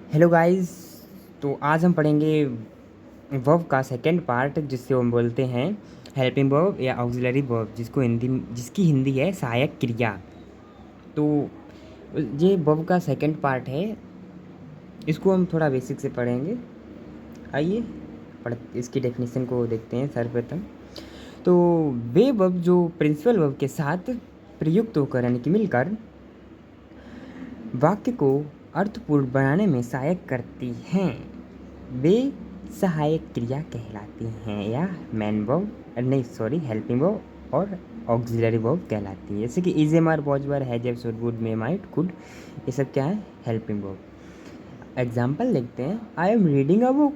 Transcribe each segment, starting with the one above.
Hello guys. तो आज हम पढ़ेंगे वर्ब का सेकंड पार्ट जिससे हम बोलते हैं हेल्पिंग वर्ब या ऑक्सिलरी वर्ब जिसकी हिंदी है सहायक क्रिया। तो ये वर्ब का सेकंड पार्ट है, इसको हम थोड़ा बेसिक से पढ़ेंगे। आइए इसकी डेफिनेशन को देखते हैं सर्वप्रथम। तो वे वर्ब जो प्रिंसिपल वर्ब के साथ प्रयुक्त होकर यानी कि मिलकर वाक्य को अर्थपूर्ण बनाने में सहायक करती हैं, वे सहायक क्रिया कहलाती हैं या मेन वर्ब नहीं सॉरी हेल्पिंग वर्ब और ऑक्सिलरी वर्ब कहलाती हैं। जैसे कि is am are was were has have should would may might could, ये सब क्या है? Helping verb. एग्जाम्पल देखते हैं। I am reading a book,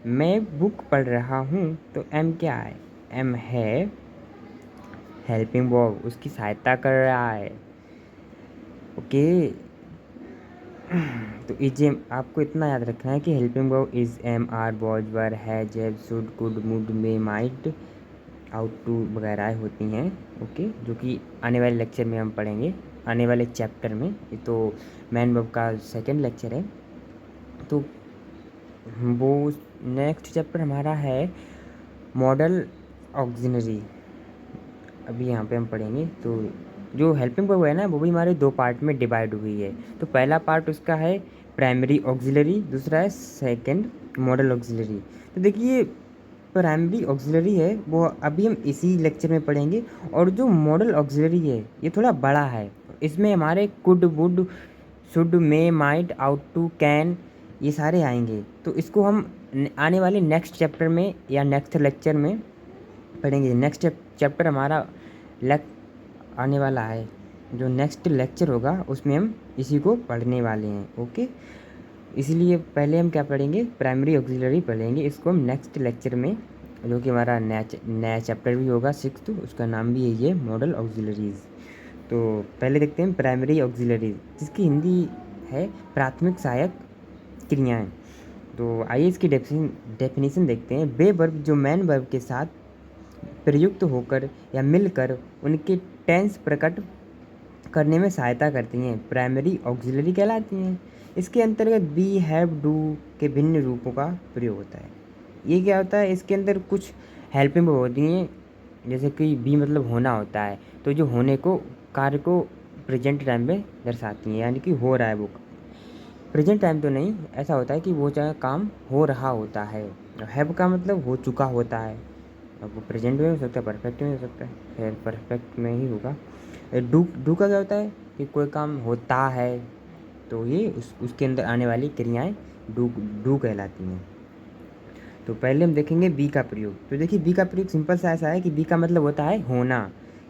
मैं बुक पढ़ रहा हूँ। तो एम क्या है? एम है हेल्पिंग वर्ब, उसकी सहायता कर रहा है। ओके। तो इज एम आपको इतना याद रखना है कि helping verb is am are was were has have should could would may might ought to वगैरह होती हैं। ओके, जो कि आने वाले लेक्चर में हम पढ़ेंगे, आने वाले चैप्टर में। ये तो मैन वर्ब का सेकंड लेक्चर है। तो वो नेक्स्ट चैप्टर हमारा है मॉडल ऑक्सिलरी, अभी यहाँ पे हम पढ़ेंगे। तो जो हेल्पिंग वर्ब है ना, वो भी हमारे दो पार्ट में डिवाइड हुई है। तो पहला पार्ट उसका है प्राइमरी ऑक्सिलरी, दूसरा है सेकंड मॉडल ऑक्सिलरी। तो देखिए, प्राइमरी ऑक्सिलरी है वो अभी हम इसी लेक्चर में पढ़ेंगे, और जो मॉडल ऑक्सिलरी है ये थोड़ा बड़ा है। इसमें हमारे could would should may might ought to can ये सारे आएंगे। तो इसको हम आने वाले नेक्स्ट चैप्टर में या नेक्स्ट लेक्चर में पढ़ेंगे। नेक्स्ट चैप्टर हमारा लेक आने वाला है, जो नेक्स्ट लेक्चर होगा उसमें हम इसी को पढ़ने वाले हैं। ओके, इसलिए पहले हम क्या पढ़ेंगे? प्राइमरी ऑक्सिलरी पढ़ेंगे। इसको हम नेक्स्ट लेक्चर में, जो कि हमारा नया चैप्टर भी होगा सिक्स्थ, उसका नाम भी है ये मॉडल ऑक्सिलरीज। तो पहले देखते हैं प्राइमरी ऑक्सिलरीज, जिसकी हिंदी है प्राथमिक सहायक क्रियाएं। तो आइए इसकी डेफिनेशन देखते हैं। वे वर्ब जो मैन वर्ब के साथ प्रयुक्त होकर या मिलकर उनके टेंस प्रकट करने में सहायता करती हैं, प्राइमरी ऑक्सिलरी कहलाती हैं। इसके अंतर्गत बी हैव डू के भिन्न रूपों का प्रयोग होता है। ये क्या होता है? इसके अंदर कुछ हेल्पिंग वर्ब होती हैं, जैसे कि बी मतलब होना होता है, तो जो होने को कार्य को प्रेजेंट टाइम में दर्शाती हैं, यानी कि हो रहा है वो। प्रेजेंट टाइम तो नहीं, ऐसा होता है कि वो चाहे काम हो रहा होता है। हैव का मतलब हो चुका होता है। अब वो प्रेजेंट में हो सकता है, परफेक्ट में हो सकता है, खैर परफेक्ट में ही होगा। डू डू का क्या होता है? कि कोई काम होता है, तो ये उसके अंदर आने वाली क्रियाएं डू डू कहलाती हैं। तो पहले हम देखेंगे बी का प्रयोग। तो देखिए, बी का प्रयोग सिंपल सा ऐसा है कि बी का मतलब होता है होना।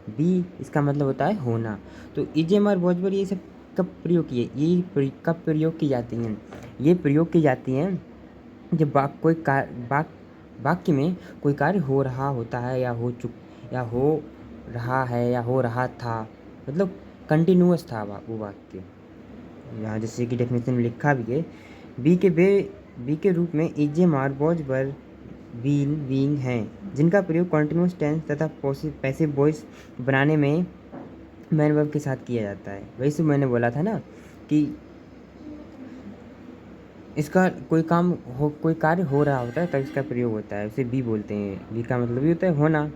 बी इसका मतलब होता है होना। तो इजेम और वॉजवर ये सब कब प्रयोग किए? कब प्रयोग की जाती हैं? ये प्रयोग की जाती हैं जब वाक्य में कोई कार्य हो रहा होता है, या हो रहा है, या हो रहा था, मतलब कंटिन्यूअस था वो वाक्य। यहाँ जैसे कि डेफिनेशन में लिखा भी है, बी के बे बी के रूप में इजे मार वॉज वर बील बीइंग हैं, जिनका प्रयोग कॉन्टिन्यूस टेंस तथा पैसिव वॉइस बनाने में मैन वर्ब के साथ किया जाता है। वही से मैंने बोला था ना कि इसका कोई कार्य हो रहा होता है तब इसका प्रयोग होता है, उसे बी बोलते हैं। बी का मतलब ये होता है होना।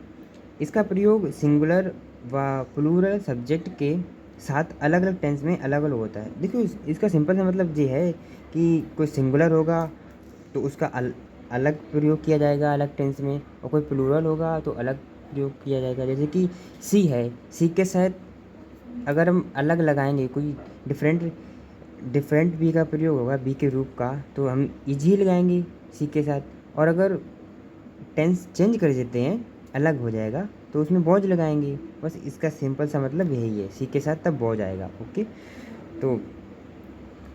इसका प्रयोग सिंगुलर व प्लूरल सब्जेक्ट के साथ अलग अलग टेंस में अलग अलग होता है। देखो, इसका सिंपल सा मतलब ये है कि कोई सिंगुलर होगा तो उसका अलग प्रयोग किया जाएगा अलग टेंस में, और कोई प्लूरल होगा तो अलग प्रयोग किया जाएगा। जैसे कि सी है, सी के साथ अगर हम अलग लगाएंगे, कोई डिफरेंट बी का प्रयोग होगा बी के रूप का, तो हम इजी लगाएंगे सी के साथ। और अगर टेंस चेंज कर देते हैं, अलग हो जाएगा, तो उसमें बॉज लगाएंगे। बस इसका सिंपल सा मतलब यही है, सी के साथ तब बॉज आएगा। ओके, तो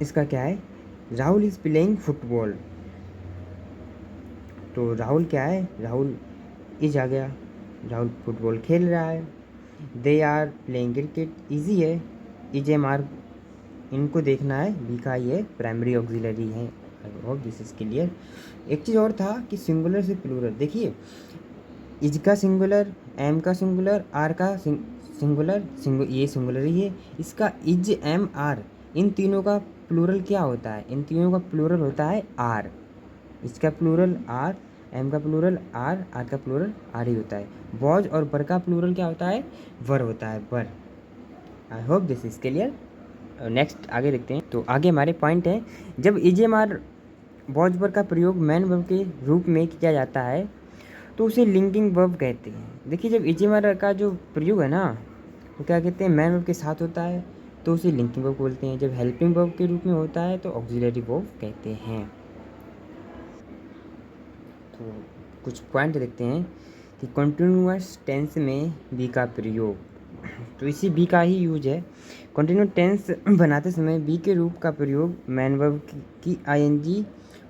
इसका क्या है? Rahul is playing football. तो राहुल क्या है? राहुल इज आ गया, राहुल फुटबॉल खेल रहा है। They are playing cricket, easy है। इज एम आर इनको देखना है, बी का ये प्राइमरी ऑक्सिलरी है। I hope this is clear. एक चीज़ और था कि सिंगुलर से प्लूरल। देखिए, इज का सिंगुलर, एम का सिंगुलर, आर का सिंगुलर ये सिंगुलर ही है। इसका इज एम आर इन तीनों का प्लूरल क्या होता है? इन तीनों का प्लूरल होता है आर। इसका प्लूरल आर, एम का प्लूरल आर, आर का प्लूरल आर ही होता है। वॉज और बर का प्लूरल क्या होता है? वर होता है, वर। I hope this is clear. Next आगे देखते हैं। तो आगे हमारे पॉइंट है, जब ईजेएमआर वॉज वर का प्रयोग मैन वर्ब के रूप में किया जाता है तो उसे लिंकिंग वर्ब कहते हैं। देखिए, जब ईजेएमआर का जो प्रयोग है ना, वो क्या कहते हैं? मैन वर्ब के साथ होता है तो उसे लिंकिंग वर्ब बोलते हैं। जब हेल्पिंग वर्ब के रूप में होता है तो ऑक्सिलरी वर्ब कहते हैं। तो कुछ पॉइंट देखते हैं कि कंटिन्यूअस टेंस में बी का प्रयोग, तो इसी बी का ही यूज है। कंटिन्यूअस टेंस बनाते समय बी के रूप का प्रयोग मैन वर्ब की आईएनजी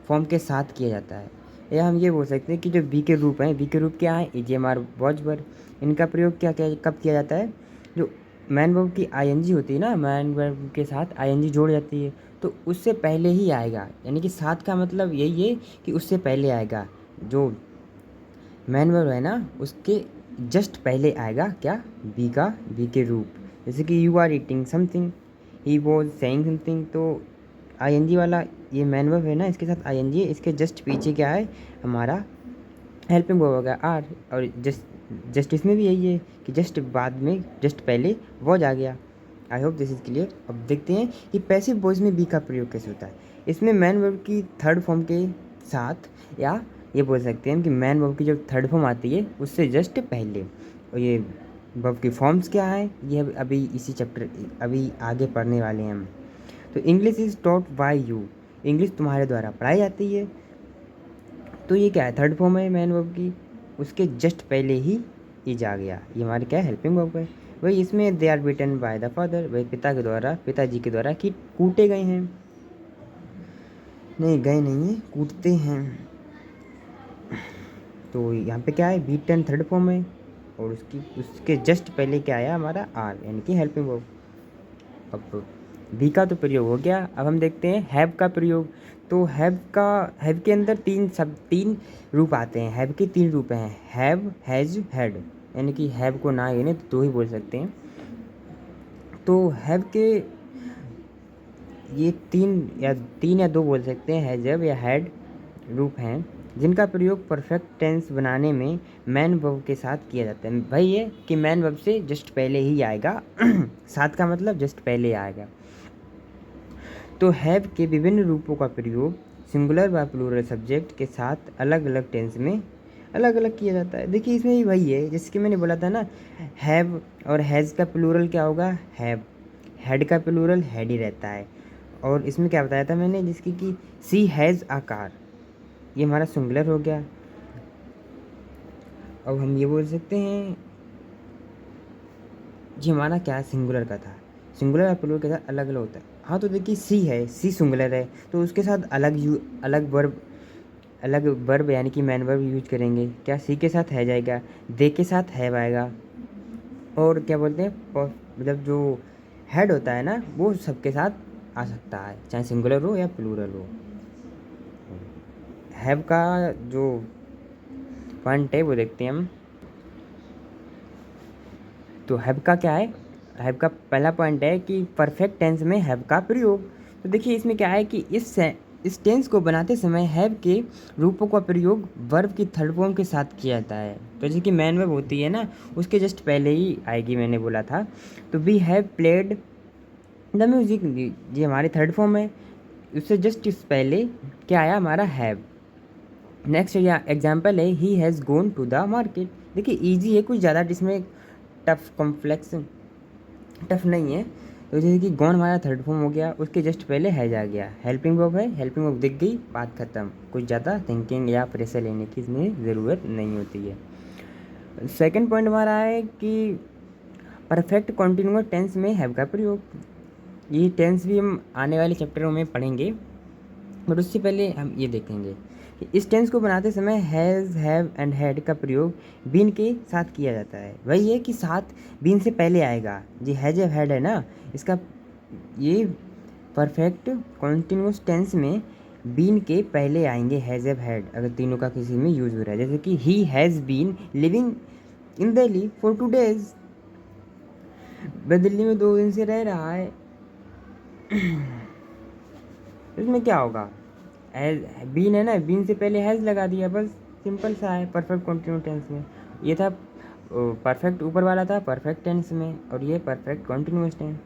फॉर्म के साथ किया जाता है। या हम ये बोल सकते हैं कि जो बी के रूप हैं, बी के रूप क्या है? ईजेएमआर वॉज वर, इनका प्रयोग क्या क्या कब किया जाता है? जो मैन वर्ब की आईएनजी होती है ना, मैन वर्ब के साथ आईएनजी जोड़ जाती है तो उससे पहले ही आएगा। यानी कि साथ का मतलब यही है कि उससे पहले आएगा। जो मैन वर्ब है ना, उसके जस्ट पहले आएगा क्या? बी का, बी के रूप। जैसे कि you are eating something, he was saying something, तो आईएनजी वाला ये मैन वर्ब है ना, इसके साथ आईएनजी है, इसके जस्ट पीछे क्या है? हमारा हेल्पिंग वर्ब होगा आर। और जस्ट इसमें भी यही है कि जस्ट बाद में, जस्ट पहले वॉज आ गया। आई होप दिस इज क्लियर। अब देखते हैं कि पैसिव वॉइस में बी का प्रयोग कैसे होता है। इसमें मैन वर्ब की थर्ड फॉर्म के साथ, या ये बोल सकते हैं कि मैन वर्ब की जो थर्ड फॉर्म आती है उससे जस्ट पहले। और ये वर्ब की फॉर्म्स क्या है, ये अभी इसी चैप्टर अभी आगे पढ़ने वाले हैं हम। तो English is taught by you, English तुम्हारे द्वारा पढ़ाई जाती है। तो ये क्या है? थर्ड फॉर्म है मैन वर्ब की, उसके जस्ट पहले ही इज आ गया। ये हमारे क्या है? हेल्पिंग वर्ब है। वही इसमें they are beaten by the father, वही पिता के द्वारा, पिताजी के द्वारा कि कूटे गए हैं, नहीं गए नहीं है, कूटते हैं। तो यहाँ पे क्या है? बीटन थर्ड फॉर्म है और उसके जस्ट पहले क्या आया? हमारा आर, यानी कि हेल्पिंग वर्ब। अब बी का तो प्रयोग हो गया। अब हम देखते हैं हैव का प्रयोग। तो हैव के अंदर तीन रूप आते हैं। हैव के तीन रूप हैं, हैव, हैज, हैड। यानी कि हैव को ना गिने तो दो ही बोल सकते हैं। तो हैव के ये तीन या दो बोल सकते हैं, हैजव या हैड रूप हैं, जिनका प्रयोग परफेक्ट टेंस बनाने में मैन वर्ब के साथ किया जाता है। भाई ये कि मैन वर्ब से जस्ट पहले ही आएगा साथ का मतलब जस्ट पहले आएगा। तो हैव के विभिन्न रूपों का प्रयोग सिंगुलर व प्लूरल सब्जेक्ट के साथ अलग अलग टेंस में अलग अलग किया जाता है। देखिए, इसमें भी वही है जैसे कि मैंने बोला था ना, हैव और हैज़ का प्लूरल क्या होगा? हैव। हैड का प्लूरल हैड ही रहता है। और इसमें क्या बताया था मैंने, जिसकी कि सी हैज़ आ कार, ये हमारा सिंगुलर हो गया। अब हम ये बोल सकते हैं, ये हमारा क्या है? सिंगुलर का था। सिंगुलर और प्लूरल के साथ अलग अलग होता है। हाँ, तो देखिए सी है, सी सिंगुलर है तो उसके साथ अलग वर्ब यानी कि मैन वर्ब यूज करेंगे। क्या? सी के साथ है जाएगा, दे के साथ हैव आएगा। और क्या बोलते हैं, मतलब जो हेड होता है ना, वो सबके साथ आ सकता है, चाहे सिंगुलर हो या प्लूरल हो। हैव का जो पॉइंट है वो देखते हैं हम। तो हैव का क्या है? हैव का पहला पॉइंट है कि परफेक्ट टेंस में हैव का प्रयोग। तो देखिए, इसमें क्या है कि इस टेंस को बनाते समय हैव के रूपों का प्रयोग वर्ब की थर्ड फॉर्म के साथ किया जाता है। तो जैसे कि मैन वर्ब होती है ना, उसके जस्ट पहले ही आएगी, मैंने बोला था। तो we have played the music, ये हमारी थर्ड फॉर्म है, उससे जस्ट इस पहले क्या आया? हमारा हैव। नेक्स्ट या एग्जाम्पल है he has gone to the market. देखिए ईजी है, कुछ ज़्यादा इसमें टफ कॉम्प्लेक्स टफ नहीं है। तो जैसे कि गॉन हमारा थर्ड फॉर्म हो गया, उसके जस्ट पहले हैज आ गया, हेल्पिंग वर्ब है, हेल्पिंग वर्ब दिख गई, बात खत्म। कुछ ज़्यादा थिंकिंग या प्रेशर लेने की इसमें ज़रूरत नहीं होती है। सेकंड पॉइंट हमारा है कि परफेक्ट कॉन्टिन्यूअस टेंस में हैव का प्रयोग। ये टेंस भी हम आने वाले चैप्टरों में पढ़ेंगे, बट उससे पहले हम ये देखेंगे कि इस टेंस को बनाते समय हैज़, हैव एंड हैड का प्रयोग बीन के साथ किया जाता है। वही है कि साथ बीन से पहले आएगा। जी हैज या हैड है ना, इसका ये परफेक्ट कॉन्टिन्यूस टेंस में बीन के पहले आएंगे हैज़ हैव हैड, अगर तीनों का किसी में यूज हो रहा है। जैसे कि he has been living in Delhi for 2 days, वह दिल्ली में 2 दिन से रह रहा है। इसमें क्या होगा, हैज़ बीन है ना, बीन से पहले हैज़ लगा दिया, बस सिंपल सा है परफेक्ट कंटिन्यूस टेंस में। ये था परफेक्ट ऊपर वाला था परफेक्ट टेंस में, और ये perfect continuous tense.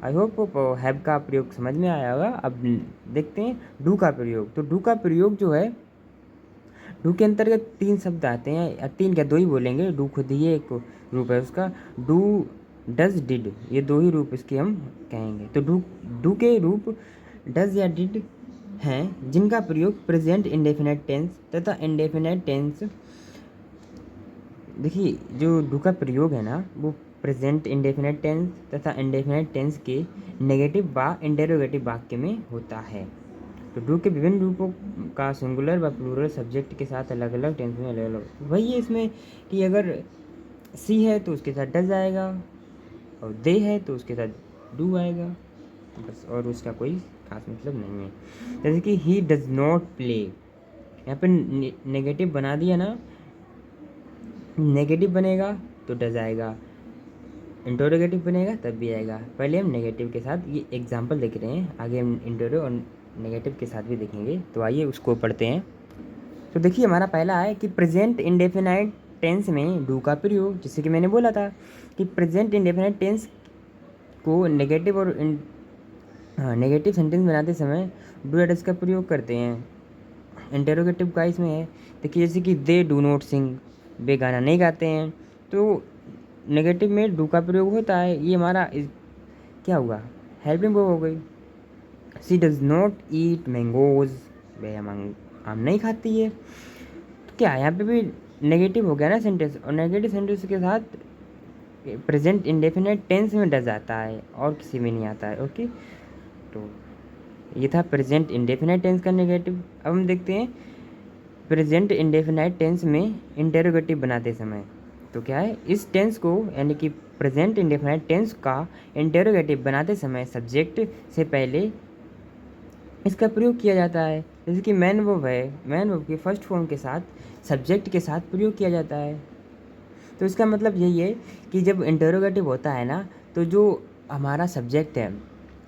I hope have का प्रयोग समझ में आया होगा। अब देखते हैं डू का प्रयोग। तो डू का प्रयोग जो है, डू के अंतर्गत 3 शब्द आते हैं, या 3 क्या 2 ही बोलेंगे, डू खुद ही एक रूप है उसका। डू, डज, डिड, ये 2 ही रूप इसके हम कहेंगे। तो डू के रूप डज या डिड हैं, जिनका प्रयोग प्रेजेंट इंडेफिनेट टेंस तथा इंडेफिनेट टेंस, देखिए जो डू का प्रयोग है ना, वो प्रेजेंट इंडेफिनेट टेंस तथा इंडेफिनेट टेंस के नेगेटिव व इंटेरोगेटिव वाक्य में होता है। तो डू के विभिन्न रूपों का सिंगुलर व प्लूरल सब्जेक्ट के साथ अलग अलग टेंस में अलग अलग, वही है इसमें कि अगर सी है तो उसके साथ डज आएगा, और दे है तो उसके साथ डू आएगा, बस, और उसका कोई खास मतलब नहीं है। जैसे कि ही डज नॉट प्ले, यहाँ पे नेगेटिव बना दिया ना, नेगेटिव बनेगा तो डज आएगा, इंटरोगेटिव बनेगा तब भी आएगा। पहले हम नेगेटिव के साथ ये एग्जांपल देख रहे हैं, आगे हम इंटरो और नेगेटिव के साथ भी देखेंगे। तो आइए उसको पढ़ते हैं। तो देखिए हमारा पहला है कि प्रेजेंट इंडेफिनाइट टेंस में डू का प्रयोग, जैसे कि मैंने बोला था कि प्रेजेंट इंडेफिनाइट टेंस को नेगेटिव और नेगेटिव सेंटेंस बनाते समय डू या डज का प्रयोग करते हैं। इंटेरोगेटिव का इसमें है, देखिए जैसे कि दे डू नॉट सिंग, वे गाना नहीं गाते हैं, तो नेगेटिव में डू का प्रयोग होता है। ये हमारा क्या हुआ, हेल्पिंग वर्ब हो गई। सी डज नॉट ईट मैंगोज, वे आम नहीं खाती है। तो क्या यहाँ पे भी नेगेटिव हो गया ना सेंटेंस, और नेगेटिव सेंटेंस के साथ प्रेजेंट इंडेफिनेट टेंस में डज आता है और किसी में नहीं आता है। ओके, तो ये था प्रेजेंट इंडेफिनाइट टेंस का नेगेटिव। अब हम देखते हैं प्रेजेंट इंडेफिनाइट टेंस में इंटेरोगेटिव बनाते समय। तो क्या है, इस टेंस को यानी कि प्रेजेंट इंडेफिनाइट टेंस का इंटेरोगेटिव बनाते समय सब्जेक्ट से पहले इसका प्रयोग किया जाता है। जैसे कि मैन वर्ब है, मैन वर्ब के फर्स्ट फॉर्म के साथ सब्जेक्ट के साथ प्रयोग किया जाता है। तो इसका मतलब यही है कि जब इंटेरोगेटिव होता है ना, तो जो हमारा सब्जेक्ट है,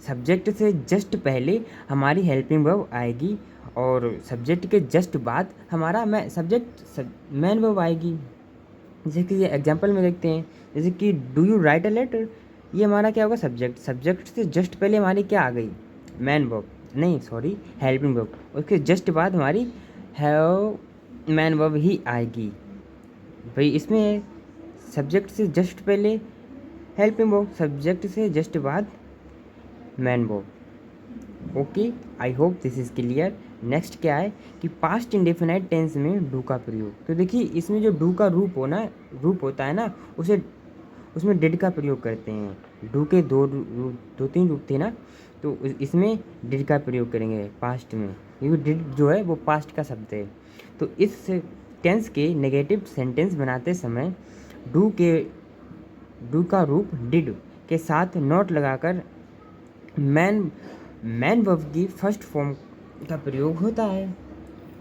सब्जेक्ट से जस्ट पहले हमारी हेल्पिंग वर्ब आएगी, और सब्जेक्ट के जस्ट बाद हमारा मैन वर्ब आएगी। जैसे कि ये एग्जांपल में देखते हैं, जैसे कि do you write a letter, ये हमारा क्या होगा, सब्जेक्ट, सब्जेक्ट से जस्ट पहले हमारी क्या आ गई, मैन वर्ब, नहीं सॉरी हेल्पिंग वर्ब, उसके जस्ट बाद हमारी हैव मैन वर्ब ही आएगी। भाई इसमें सब्जेक्ट से जस्ट पहले हेल्पिंग वर्ब, सब्जेक्ट से जस्ट बाद man verb. Okay, I hope this is clear. Next क्या है कि पास्ट इंडेफिनाइट टेंस में डू का प्रयोग। तो देखिए इसमें जो डू का रूप होता है ना, उसे उसमें डिड का प्रयोग करते हैं। डू के दो तीन रूप थे ना, तो इसमें डिड का प्रयोग करेंगे पास्ट में, क्योंकि डिड जो है वो पास्ट का शब्द है। तो इस टेंस के नेगेटिव सेंटेंस बनाते समय डू का रूप डिड के साथ नॉट लगाकर मैन वर्ब की फर्स्ट फॉर्म का प्रयोग होता है।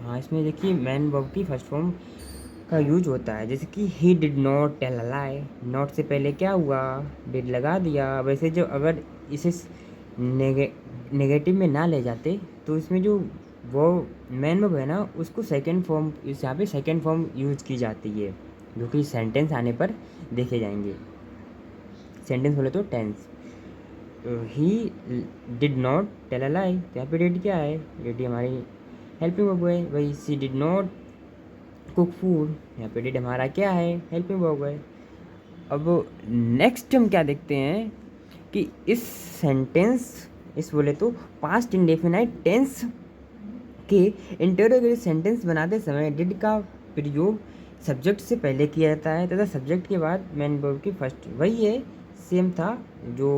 हाँ, इसमें देखिए मैन वर्ब की फर्स्ट फॉर्म का यूज होता है। जैसे कि he did not tell a lie, not से पहले क्या हुआ, डिड लगा दिया। वैसे जो अगर इसे नेगेटिव में ना ले जाते, तो इसमें जो वो मैन वर्ब है ना, उसको सेकंड फॉर्म, इस यहाँ पे सेकंड फॉर्म यूज की जाती है, जो कि सेंटेंस आने पर देखे जाएंगे। सेंटेंस बोले तो tense. He did not tell a lie, तो यहाँ पे डिड क्या है, डिड हमारी हेल्पिंग वर्ब है। वही सी डिड नॉट कुक फूड, यहाँ पे डिड हमारा क्या है, हेल्पिंग वर्ब है। अब नेक्स्ट हम क्या देखते हैं कि इस बोले तो पास्ट इंडेफिनाइट टेंस के इंटेरोगेटिव सेंटेंस बनाते समय डिड का प्रयोग सब्जेक्ट से पहले किया जाता है तथा सब्जेक्ट के बाद मेन वर्ब की फर्स्ट। वही है, सेम था जो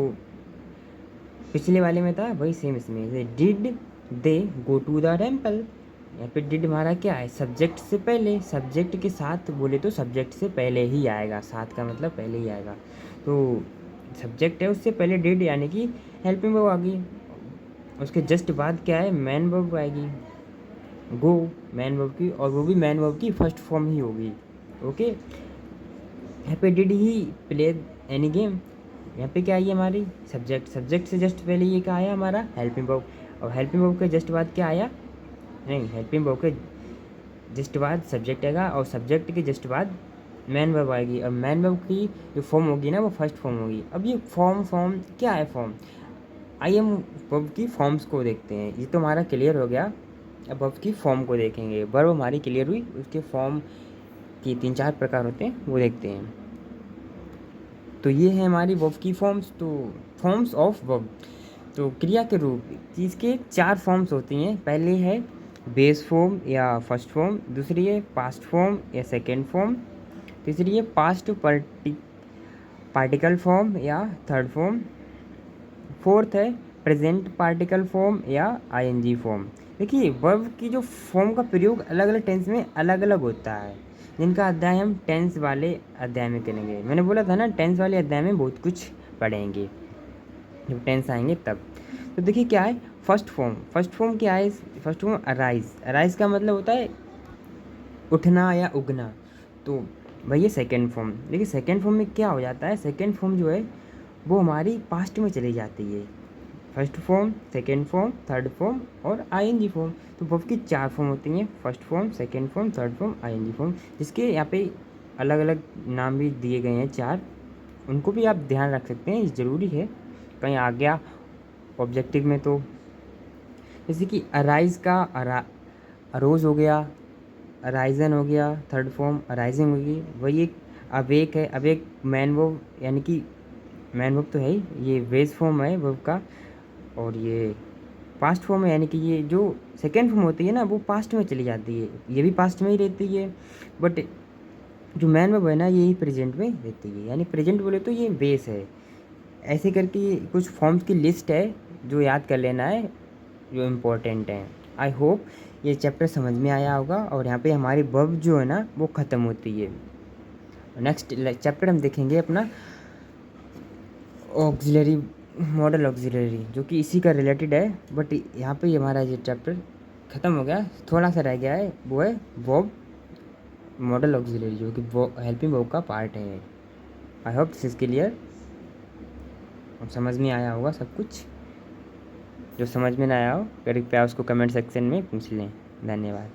पिछले वाले में था, वही सेम इसमें। Did they go to the temple, यहाँ पे डिड हमारा क्या है, सब्जेक्ट से पहले, सब्जेक्ट के साथ बोले तो सब्जेक्ट से पहले ही आएगा, साथ का मतलब पहले ही आएगा। तो सब्जेक्ट है, उससे पहले डिड यानी कि हेल्पिंग वर्ब आ गई, उसके जस्ट बाद क्या है, मैन वर्ब आएगी, गो मैन वर्ब की, और वो भी मैन वर्ब की फर्स्ट फॉर्म ही होगी। ओके, यहाँ पे did he play any game, यहाँ पे क्या आई हमारी सब्जेक्ट, सब्जेक्ट से जस्ट पहले ये क्या आया हमारा हेल्पिंग वर्ब। और हेल्पिंग वर्ब के जस्ट बाद क्या आया, नहीं, हेल्पिंग वर्ब के जस्ट बाद सब्जेक्ट आएगा और सब्जेक्ट के जस्ट बाद मैन वर्ब आएगी। और मैन वर्ब की जो फॉर्म होगी ना वो फर्स्ट फॉर्म होगी। अब ये फॉर्म क्या है फॉर्म, आइए हम वर्ब की फॉर्म्स को देखते हैं। ये तो हमारा क्लियर हो गया, अब वर्ब की फॉर्म को देखेंगे। वर्ब हमारी क्लियर हुई, उसके फॉर्म की 3-4 प्रकार होते हैं वो देखते हैं। तो ये है हमारी वर्ब की फॉर्म्स। तो फॉर्म्स ऑफ वर्ब, तो क्रिया के रूप इसके 4 फॉर्म्स होती हैं। पहले है बेस फॉर्म या फर्स्ट फॉर्म, दूसरी है पास्ट फॉर्म या सेकेंड फॉर्म, तीसरी है पास्ट पार्टिकल फॉर्म या थर्ड फॉर्म, फोर्थ है प्रेजेंट पार्टिकल फॉर्म या आईएनजी फॉर्म। देखिए वर्ब की जो फॉर्म का प्रयोग अलग अलग टेंस में अलग अलग होता है, जिनका अध्याय हम टेंस वाले अध्याय में करेंगे। मैंने बोला था ना टेंस वाले अध्याय में बहुत कुछ पढ़ेंगे, जब टेंस आएंगे तब। तो देखिए क्या है फर्स्ट फॉर्म क्या है, फर्स्ट फॉर्म अराइज का मतलब होता है उठना या उगना। तो वही है सेकेंड फॉर्म। देखिए सेकेंड फॉर्म में क्या हो जाता है, सेकेंड फॉर्म जो है वो हमारी पास्ट में चली जाती है। First form, second form, third form और आईएनजी फॉर्म। तो वर्ब की 4 फॉर्म होती हैं, first form, second form, third form, I N G form, जिसके यहाँ पे अलग अलग नाम भी दिए गए हैं 4, उनको भी आप ध्यान रख सकते हैं, ज़रूरी है कहीं आ गया ऑब्जेक्टिव में। तो जैसे कि अराइज का अरोज हो गया, अराइजन हो गया, थर्ड फॉर्म अराइजिंग होगी। वही एक अवेक है, अवेक मैन वर्ब, यानी कि मैन वर्ब तो है ही, ये बेस फॉर्म है वर्ब का। और ये पास्ट फॉर्म है, यानी कि ये जो सेकेंड फॉर्म होती है ना वो पास्ट में चली जाती है, ये भी पास्ट में ही रहती है। बट जो मैन वर्ब है ना यही प्रेजेंट में रहती है, यानी प्रेजेंट बोले तो ये बेस है। ऐसे करके कुछ फॉर्म्स की लिस्ट है जो याद कर लेना है, जो इम्पोर्टेंट हैं। आई होप ये चैप्टर समझ में आया होगा। और यहाँ पे हमारी वर्ब जो है ना वो ख़त्म होती है। नेक्स्ट चैप्टर हम देखेंगे अपना ऑक्सिलरी, मॉडल ऑक्सिलरी, जो कि इसी का रिलेटेड है। बट यहाँ पे हमारा ये चैप्टर ख़त्म हो गया, थोड़ा सा रह गया है, वो है वर्ब मॉडल ऑक्सिलरी, जो कि हेल्पिंग वर्ब का पार्ट है। I hope this is clear, अब समझ में आया होगा सब कुछ। जो समझ में ना आया हो कृपया उसको कमेंट सेक्शन में पूछ लें। धन्यवाद।